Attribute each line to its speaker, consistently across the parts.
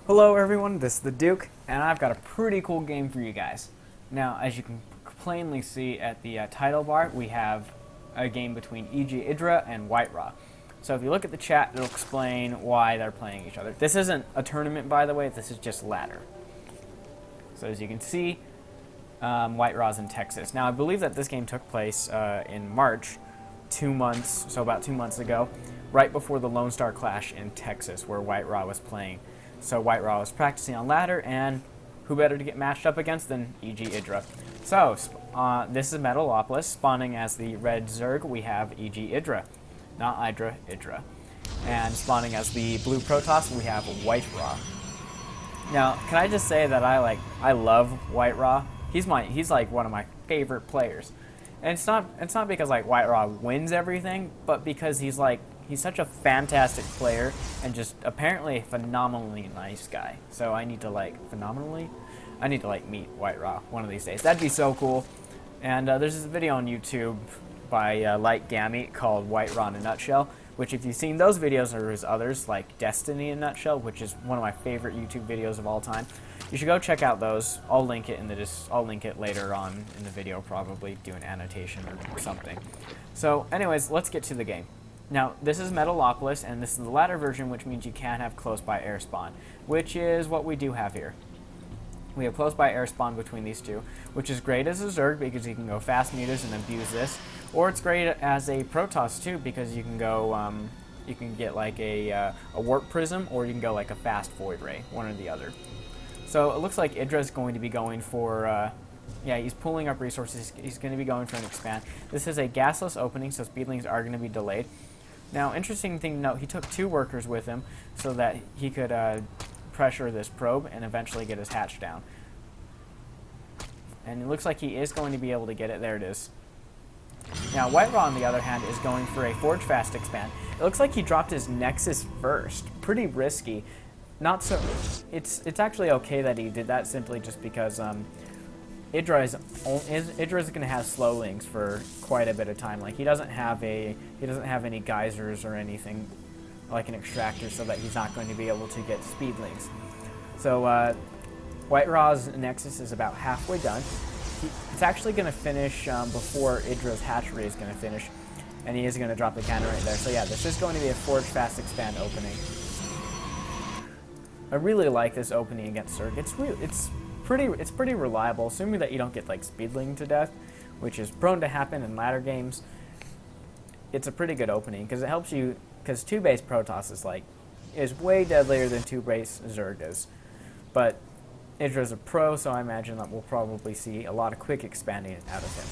Speaker 1: Hello everyone, this is the Duke, and I've got a pretty cool game for you guys. Now, as you can plainly see at the title bar, we have a game between IdrA and WhiteRa. So if you look at the chat, it'll explain why they're playing each other. This isn't a tournament, by the way, this is just ladder. So as you can see, WhiteRa's in Texas. Now, I believe that this game took place in March, about 2 months ago, right before the Lone Star Clash in Texas, where WhiteRa was playing. So WhiteRa was practicing on ladder, and who better to get matched up against than IdrA. So this is Metalopolis. Spawning as the red Zerg, we have IdrA. Not IdrA. And spawning as the blue Protoss, we have WhiteRa. Now, can I just say that I love WhiteRa? He's like one of my favorite players. And it's not because like WhiteRa wins everything, but because he's such a fantastic player and just apparently a phenomenally nice guy. So I need to meet WhiteRa one of these days. That'd be so cool. And there's this video on YouTube by Light Gammy called WhiteRa in a Nutshell, which if you've seen those videos or his others like Destiny in a Nutshell, which is one of my favorite YouTube videos of all time, you should go check out those. I'll link it later on in the video, probably do an annotation or something. So anyways, let's get to the game. Now, this is Metalopolis, and this is the ladder version, which means you can't have close-by air spawn, which is what we do have here. We have close-by air spawn between these two, which is great as a Zerg because you can go fast meters and abuse this, or it's great as a Protoss too because you can go, you can get like a warp prism, or you can go like a fast void ray, one or the other. So it looks like IdrA is going to be going for. Yeah, he's pulling up resources. He's going to be going for an expand. This is a gasless opening, so speedlings are going to be delayed. Now, interesting thing to note, he took 2 workers with him so that he could pressure this probe and eventually get his hatch down. And it looks like he is going to be able to get it. There it is. Now, WhiteRa, on the other hand, is going for a Forge Fast expand. It looks like he dropped his Nexus first. Pretty risky. Not so... It's actually okay that he did that simply just because... IdrA is going to have slow links for quite a bit of time. Like he doesn't have any geysers or anything like an extractor, so that he's not going to be able to get speed links. So WhiteRa's Nexus is about halfway done. It's actually going to finish before IdrA's hatchery is going to finish, and he is going to drop the cannon right there. So yeah, this is going to be a Forge Fast Expand opening. I really like this opening against Zerg. It's pretty reliable, assuming that you don't get like speedling to death, which is prone to happen in ladder games. It's a pretty good opening because it helps you, because 2-base Protoss is way deadlier than 2-base Zerg is. But IdrA's a pro, so I imagine that we'll probably see a lot of quick expanding out of him.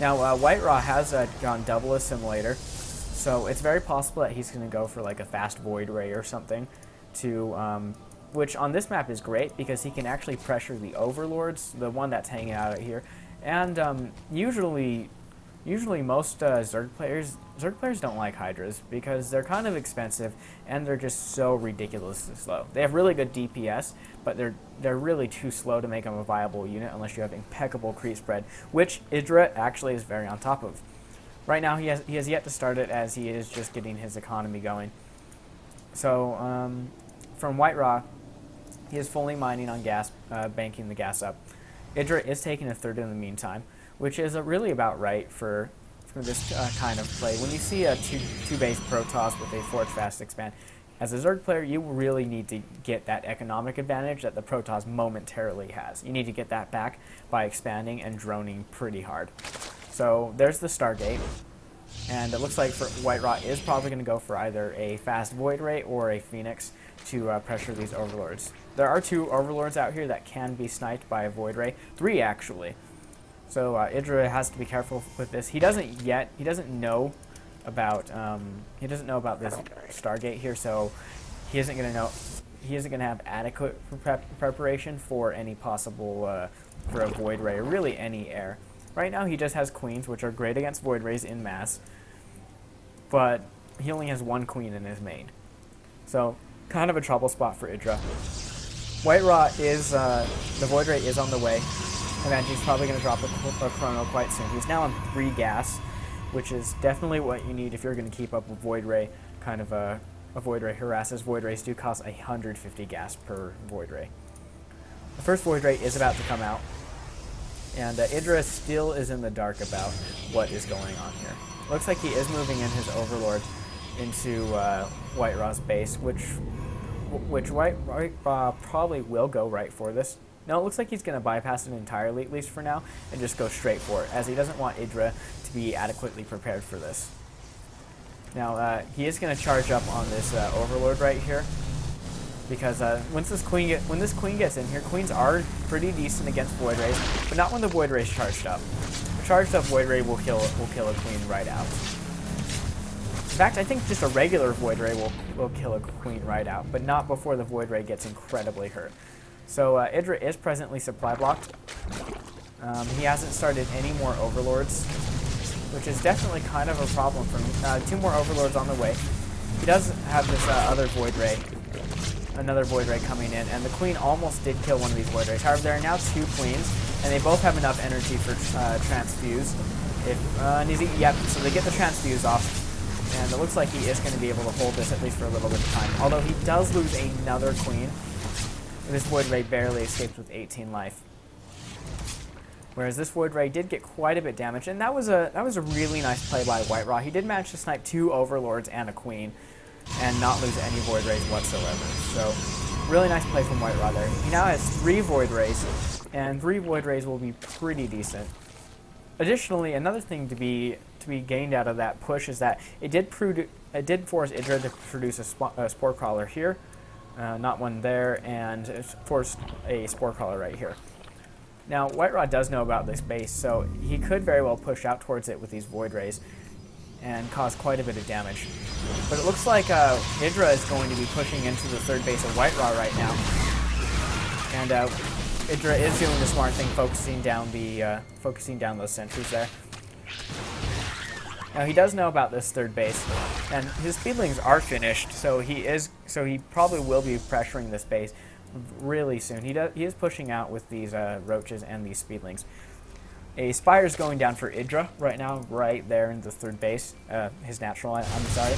Speaker 1: Now, WhiteRa has gone double assimilator, so it's very possible that he's going to go for like a fast void ray or something to which on this map is great because he can actually pressure the overlords, the one that's hanging out here. And usually most Zerg players don't like Hydras because they're kind of expensive and they're just so ridiculously slow. They have really good DPS, but they're really too slow to make them a viable unit unless you have impeccable creep spread, which IdrA actually is very on top of. Right now he has yet to start it as he is just getting his economy going. So from WhiteRa, he is fully mining on gas, banking the gas up. IdrA is taking a third in the meantime, which is really about right for this kind of play. When you see a 2-base Protoss with a Forge Fast expand, as a Zerg player, you really need to get that economic advantage that the Protoss momentarily has. You need to get that back by expanding and droning pretty hard. So there's the Stargate, and it looks like WhiteRa is probably going to go for either a fast Void Ray or a Phoenix to pressure these overlords. There are 2 overlords out here that can be sniped by a Void Ray. 3 actually. So IdrA has to be careful with this. He doesn't know about this Stargate here, so he isn't going to have adequate preparation for any possible for a Void Ray or really any air. Right now he just has queens, which are great against Void Rays in mass, but he only has 1 queen in his main. So kind of a trouble spot for IdrA. WhiteRa is, the Void Ray is on the way, and then he's probably going to drop a Chrono quite soon. He's now on 3 gas, which is definitely what you need if you're going to keep up a Void Ray kind of a a Void Ray harasses, Void Rays do cost 150 gas per Void Ray. The first Void Ray is about to come out, and IdrA still is in the dark about what is going on here. Looks like he is moving in his Overlord into WhiteRa's base, which WhiteRa probably will go right for this. No, it looks like he's going to bypass it entirely, at least for now, and just go straight for it, as he doesn't want IdrA to be adequately prepared for this. Now, he is going to charge up on this Overlord right here, because when this queen gets in here, queens are pretty decent against Void Rays, but not when the Void Ray's charged up. A charged up Void Ray will kill a queen right out. In fact, I think just a regular Void Ray will kill a queen right out, but not before the Void Ray gets incredibly hurt. So IdrA is presently supply blocked. He hasn't started any more Overlords, which is definitely kind of a problem for me. 2 more Overlords on the way. He does have this other Void Ray, another Void Ray coming in, and the queen almost did kill one of these Void Rays. However, there are now 2 queens, and they both have enough energy for transfuse. Yep, so they get the transfuse off, and it looks like he is going to be able to hold this at least for a little bit of time. Although he does lose another queen. This Void Ray barely escaped with 18 life. Whereas this Void Ray did get quite a bit damaged, and that was a really nice play by WhiteRa. He did manage to snipe 2 Overlords and a queen, and not lose any Void Rays whatsoever. So, really nice play from WhiteRa there. He now has 3 Void Rays, and 3 Void Rays will be pretty decent. Additionally, another thing to be gained out of that push is that it did force IdrA to produce a Spore Crawler here. Not one there, and it forced a Spore Crawler right here. Now, WhiteRa does know about this base, so he could very well push out towards it with these Void Rays and cause quite a bit of damage. But it looks like IdrA is going to be pushing into the 3rd base of WhiteRa right now. And IdrA is doing the smart thing, focusing down those sentries there. Now he does know about this 3rd base, and his speedlings are finished, so he probably will be pressuring this base really soon. He is pushing out with these roaches and these speedlings. A Spire is going down for IdrA right now, right there in the 3rd base, his natural, I'm sorry.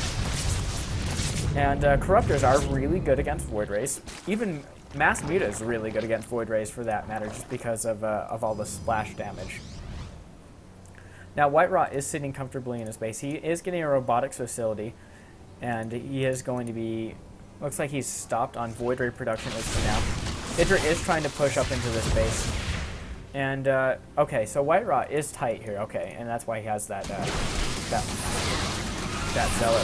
Speaker 1: And Corruptors are really good against Void Rays. Even Mass Muta is really good against Void Rays for that matter, just because of all the splash damage. Now, WhiteRa is sitting comfortably in his base. He is getting a robotics facility, and he is going to be... Looks like he's stopped on Void Ray production at least for now. IdrA is trying to push up into this base. And, okay, so WhiteRa is tight here, okay, and that's why he has that Zealot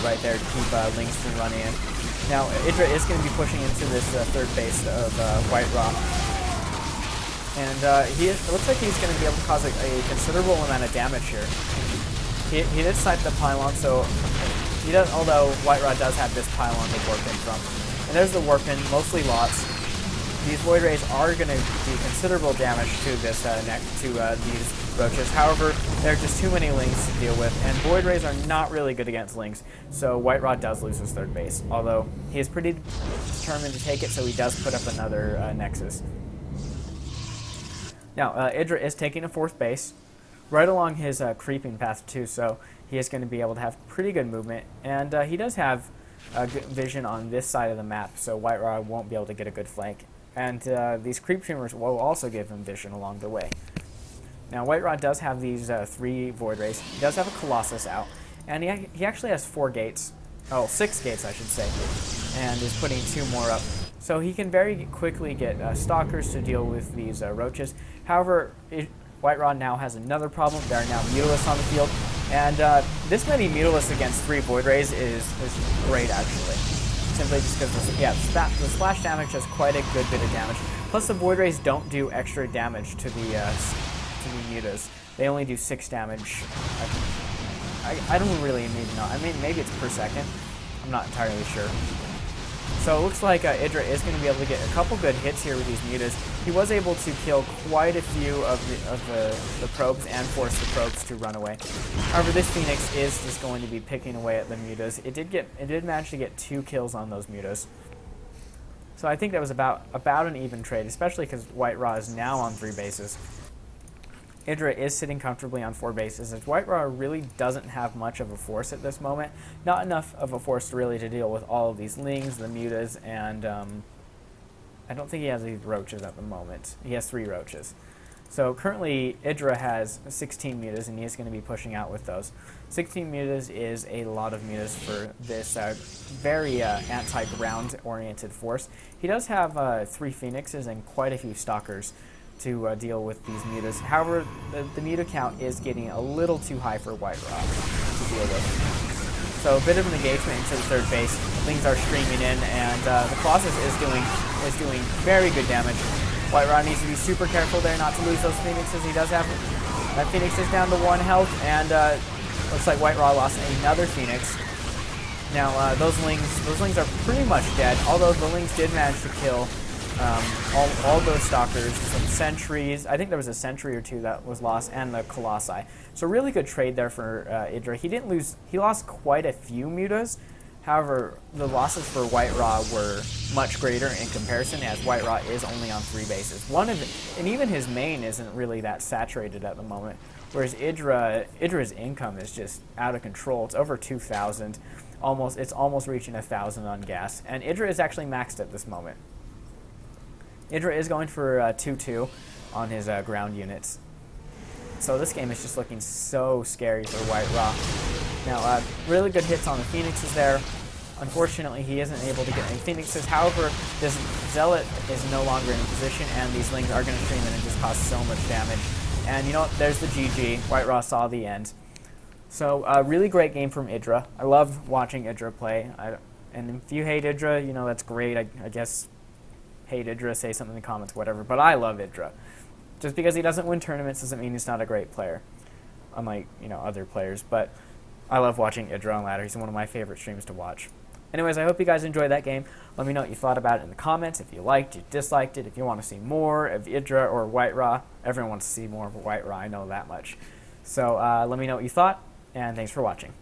Speaker 1: right there to keep Lynx from running in. Now, IdrA is going to be pushing into this 3rd base of WhiteRa. And it looks like he's going to be able to cause a considerable amount of damage here. He did snipe the pylon, so he does. Although WhiteRa does have this pylon to warp in from, and there's the warp in, mostly lots. These Void Rays are going to do considerable damage to this these roaches. However, there are just too many Lings to deal with, and Void Rays are not really good against Lings. So WhiteRa does lose his 3rd base, although he is pretty determined to take it. So he does put up another Nexus. Now, IdrA is taking a 4th base, right along his creeping path too, so he is going to be able to have pretty good movement, and he does have good vision on this side of the map, so WhiteRa won't be able to get a good flank, and these creep streamers will also give him vision along the way. Now, WhiteRa does have these 3 Void Rays. He does have a Colossus out, and he actually has 4 gates, 6 gates I should say, and is putting 2 more up. So he can very quickly get Stalkers to deal with these roaches. However, WhiteRa now has another problem. There are now Metalopolis on the field. And this many Metalopolis against 3 Void Rays is great, actually. Simply just because, the splash damage does quite a good bit of damage. Plus, the Void Rays don't do extra damage to the Mutas. They only do 6 damage. I don't really need to know. I mean, maybe it's per second. I'm not entirely sure. So it looks like IdrA is going to be able to get a couple good hits here with these Mutas. He was able to kill quite a few of the probes and force the probes to run away. However, this Phoenix is just going to be picking away at the Mutas. It did manage to get 2 kills on those Mutas. So I think that was about an even trade, especially because WhiteRa is now on 3 bases. IdrA is sitting comfortably on 4 bases, as WhiteRa really doesn't have much of a force at this moment. Not enough of a force really to deal with all of these lings, the mutas, and I don't think he has any roaches at the moment. He has 3 roaches. So currently, IdrA has 16 mutas, and he is going to be pushing out with those. 16 mutas is a lot of mutas for this very anti-ground-oriented force. He does have 3 phoenixes and quite a few stalkers to deal with these mutas. However, the muta count is getting a little too high for WhiteRa to deal with. So a bit of an engagement into the third base. Lings are streaming in, and the Colossus is doing very good damage. WhiteRa needs to be super careful there not to lose those phoenixes. He does have that phoenix is down to 1 health, and looks like WhiteRa lost another phoenix. Now those lings are pretty much dead, although the lings did manage to kill all those stalkers, some sentries. I think there was a sentry or 2 that was lost, and the colossi. So really good trade there for IdrA. He didn't lose. He lost quite a few mutas. However, the losses for WhiteRa were much greater in comparison, as WhiteRa is only on 3 bases. And even his main isn't really that saturated at the moment. Whereas IdrA's income is just out of control. It's over 2,000. It's almost reaching 1,000 on gas. And IdrA is actually maxed at this moment. IdrA is going for 2-2 on his ground units. So this game is just looking so scary for WhiteRa. Now, really good hits on the phoenixes there. Unfortunately, he isn't able to get any phoenixes. However, this zealot is no longer in position, and these lings are going to stream in and just cause so much damage. And you know what? There's the GG. WhiteRa saw the end. So, really great game from IdrA. I love watching IdrA play. And if you hate IdrA, you know, that's great. I guess hate IdrA, say something in the comments, whatever. But I love IdrA. Just because he doesn't win tournaments doesn't mean he's not a great player, unlike, you know, other players. But I love watching IdrA on ladder. He's one of my favorite streams to watch. Anyways, I hope you guys enjoyed that game. Let me know what you thought about it in the comments. If you liked it, disliked it, if you want to see more of IdrA or WhiteRa. Everyone wants to see more of WhiteRa, I know that much. So let me know what you thought, and thanks for watching.